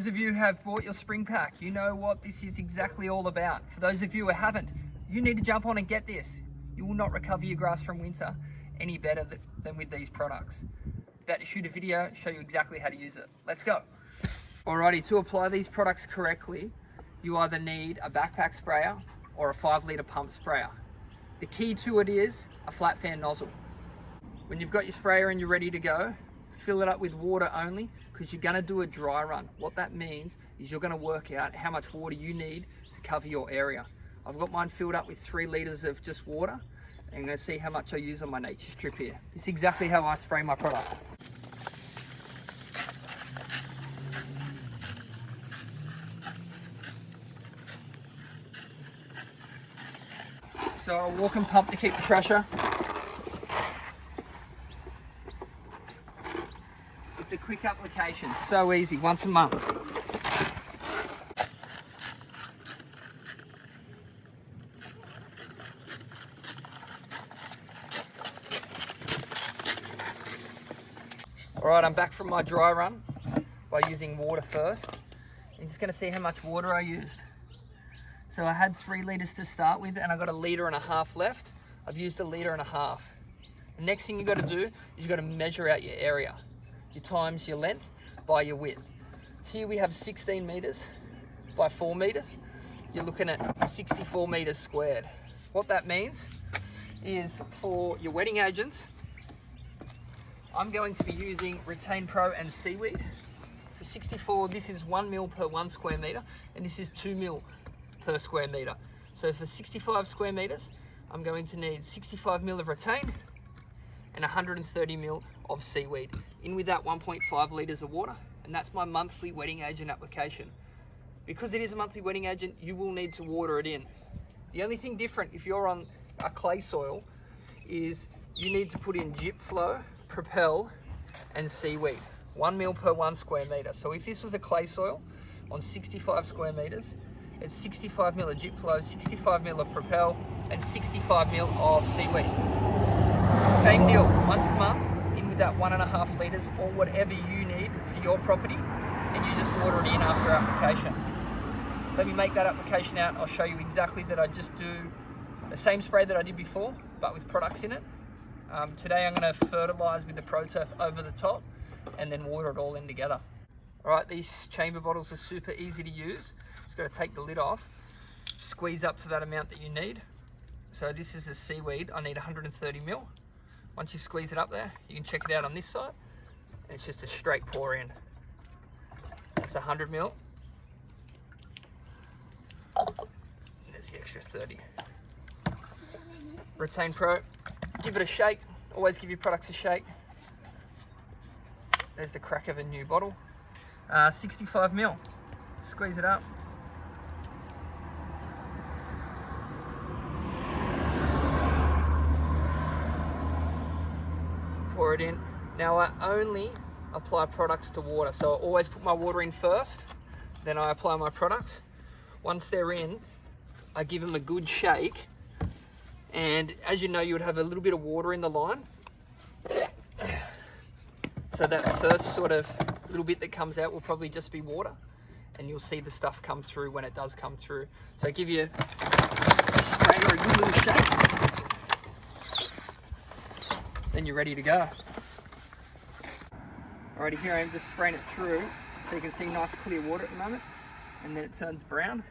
those of you who have bought your spring pack, you know what this is exactly all about. For those of you who haven't, you need to jump on and get this. You will not recover your grass from winter any better than with these products. About to shoot a video, show you exactly how to use it. Let's go. Alrighty, to apply these products correctly, you either need a backpack sprayer or a 5-litre pump sprayer. The key to it is a flat fan nozzle. When you've got your sprayer and you're ready to go, fill it up with water only, because you're gonna do a dry run. What that means is you're gonna work out how much water you need to cover your area. I've got mine filled up with 3 litres of just water. And I'm gonna see how much I use on my nature strip here. This is exactly how I spray my products. So I'll walk and pump to keep the pressure. It's a quick application, so easy, once a month. All right, I'm back from my dry run by using water first. I'm just gonna see how much water I used. So I had 3 litres to start with and I got 1.5 litres left. I've used 1.5 litres. The next thing you gotta do is you gotta measure out your area. You times your length by your width. Here we have 16 metres by 4 metres. You're looking at 64 metres squared. What that means is for your wetting agents, I'm going to be using Retain Pro and Seaweed. For 64, this is 1 mil per 1 square metre, and this is 2 mil per square metre. So for 65 square metres, I'm going to need 65 mil of Retain and 130 mil of Seaweed. In with that 1.5 litres of water, and that's my monthly wetting agent application. Because it is a monthly wetting agent, you will need to water it in. The only thing different if you're on a clay soil is you need to put in Gyp Flow, Propel and Seaweed. 1 mil per 1 square metre. So if this was a clay soil on 65 square metres, it's 65 mil of Gyp Flow, 65 mil of Propel and 65 mil of Seaweed. Same deal, once a month, in with that 1.5 litres or whatever you need for your property, and you just water it in after application. Let me make that application out. I'll show you exactly that. I just do the same spray that I did before, but with products in it. Today I'm going to fertilise with the proturf over the top and then water it all in together. Alright, these chamber bottles are super easy to use. Just got to take the lid off, squeeze up to that amount that you need. So this is the Seaweed, I need 130 mil. Once you squeeze it up there, you can check it out on this side. And it's just a straight pour in. That's 100 mil. And there's the extra 30. Retain Pro, give it a shake. Always give your products a shake. There's the crack of a new bottle. 65 mil. Squeeze it up. Pour it in. Now I only apply products to water, so I always put my water in first, then I apply my products. Once they're in, I give them a good shake, and as you know, you would have a little bit of water in the line. So that first sort of little bit that comes out will probably just be water, and you'll see the stuff come through when it does come through. So give you a sprayer a good little shake, then you're ready to go. Alrighty, here I am just spraying it through, so you can see nice clear water at the moment, and then it turns brown.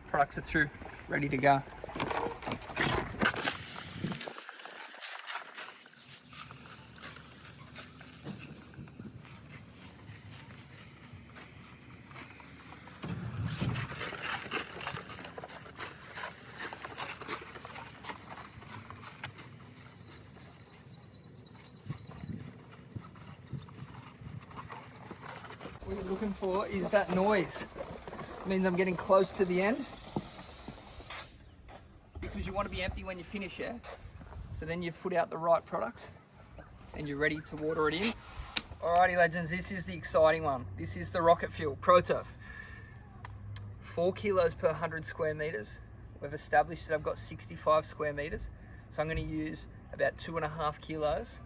Products are through, ready to go. What you're looking for is that noise. It means I'm getting close to the end, because you want to be empty when you finish, yeah? So then you've put out the right product and you're ready to water it in. Alrighty legends, this is the exciting one. This is the rocket fuel, proturf. 4 kilos per 100 square meters. We've established that I've got 65 square meters. So I'm going to use about 2.5 kilos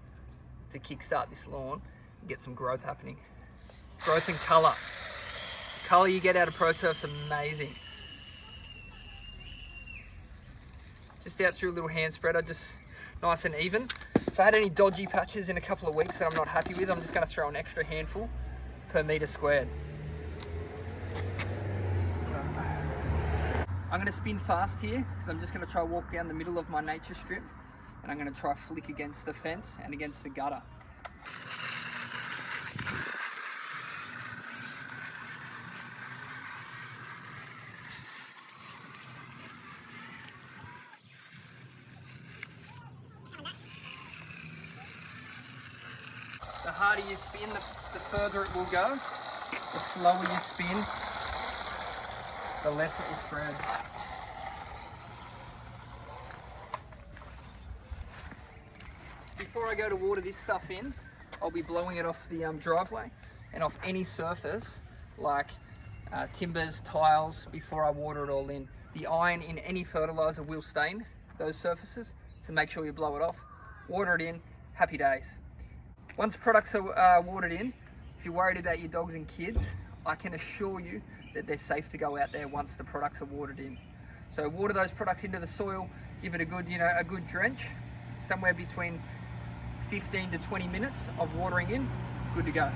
to kickstart this lawn and get some growth happening. Growth and colour. colour you get out of proturf's amazing. Just out through a little hand spreader, just nice and even. If I had any dodgy patches in a couple of weeks that I'm not happy with, I'm just going to throw an extra handful per metre squared. I'm going to spin fast here because I'm just going to try walk down the middle of my nature strip, and I'm going to try flick against the fence and against the gutter. The harder you spin, the further it will go. The slower you spin, the less it will spread. Before I go to water this stuff in, I'll be blowing it off the driveway and off any surface like timbers, tiles, before I water it all in. The iron in any fertilizer will stain those surfaces, so make sure you blow it off. Water it in, happy days. Once products are watered in, if you're worried about your dogs and kids, I can assure you that they're safe to go out there once the products are watered in. So water those products into the soil, give it a good, a good drench, somewhere between 15 to 20 minutes of watering in, good to go.